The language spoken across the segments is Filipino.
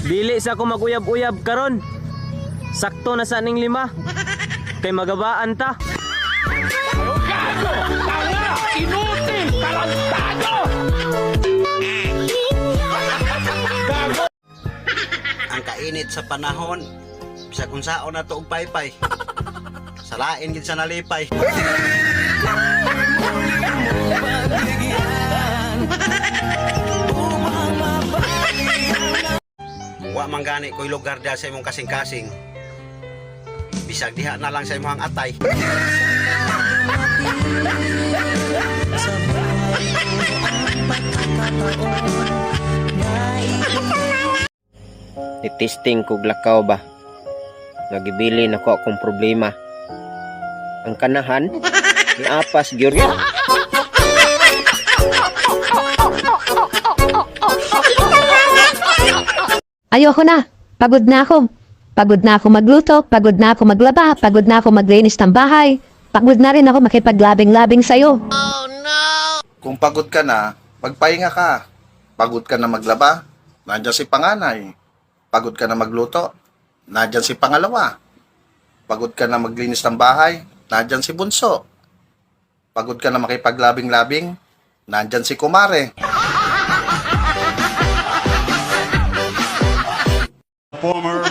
Dili sa ako maguyab-uyab karon. Sakto na sa ning 5. Kay magabaan ta. Gago! Tanga! Inutil! Tarantado! Gago! Ang kainit sa panahon, bisa kung saon na to og paypay. Salain gid sa nalipay. Wa man gani ko'y lugar diha sa imong kasing-kasing. Bisag diha na lang sa imong atay. Itisting kog lakaw ba? Nagibili nako akong problema. Ang kanahan ni apas gyud. Ayoko na. Pagod na ako. Pagod na ako magluto, pagod na ako maglaba, pagod na ako maglinis ng bahay. Pagod na rin ako makipaglabing-labing sa'yo. Kung pagod ka na, magpahinga ka. Pagod ka na maglaba, nandyan si panganay. Pagod ka na magluto, nandyan si pangalawa. Pagod ka na maglinis ng bahay, nandyan si bunso. Pagod ka na makipaglabing-labing, nandyan si kumare. Former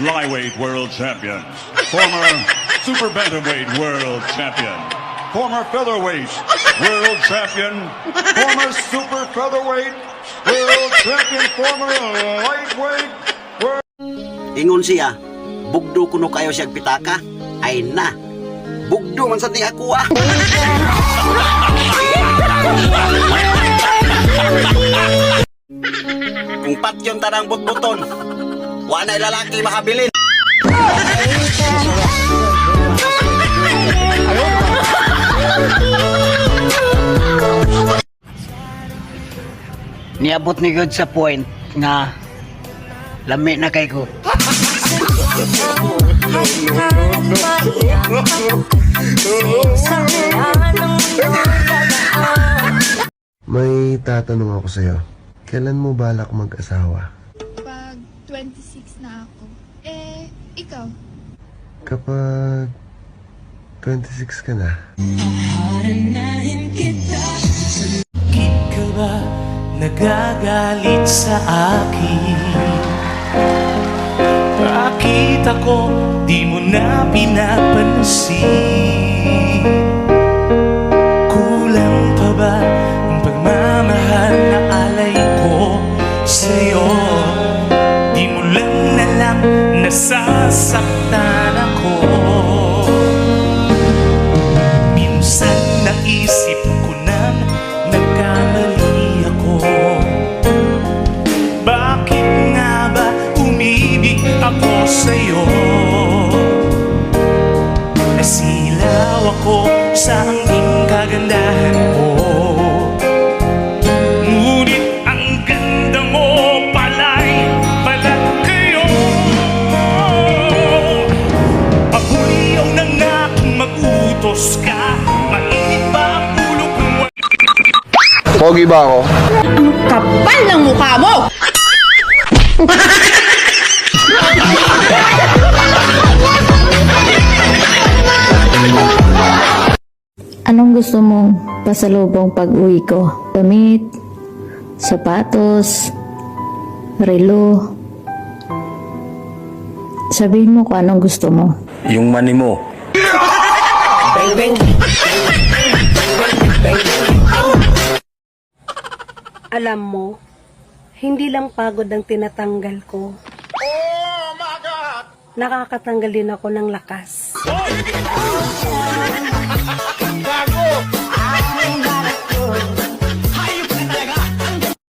flyweight world champion, former super bantamweight world champion, former featherweight world champion, former super featherweight world champion, former lightweight world. Ingon siya, bugdo kuno kayo siyang pitaka. Ay na, bugdo man sa di ako ah. Kung patyon tanang butbuton, wanay lalaki makabilin. Niabot ni God sa point nga lami na kay ko. May tatanong ako sa'yo. Kailan mo balak mag-asawa? Pag 26 na ako. Eh, ikaw? Kapag 26 ka na. Bakit ka ba nagagalit sa akin? Bakit ako di mo na pinapansin? Kulang pa ba ang pagmamahal na alay ko sa'yo? Di mo lang alam nasasaktan ako. Minsan naisip ko na nagkamali ako. Bakit nga ba umibig ako sa'yo? Nasilaw ako sa hanging kagandahan mo. Ngunit ang ganda mo pala'y balat kayo. Paghuli na nga kung mag-utos ka. Mainit ba ang ulo kung Pogi ba ako? Kapal ng mukha mo! Anong gusto mong pasalubong pag-uwi ko? Damit, sapatos, relo. Sabihin mo kung anong gusto mo. Yung money mo. Alam mo, hindi lang pagod ang tinatanggal ko. Oh my God! Nakakatanggal din ako ng lakas.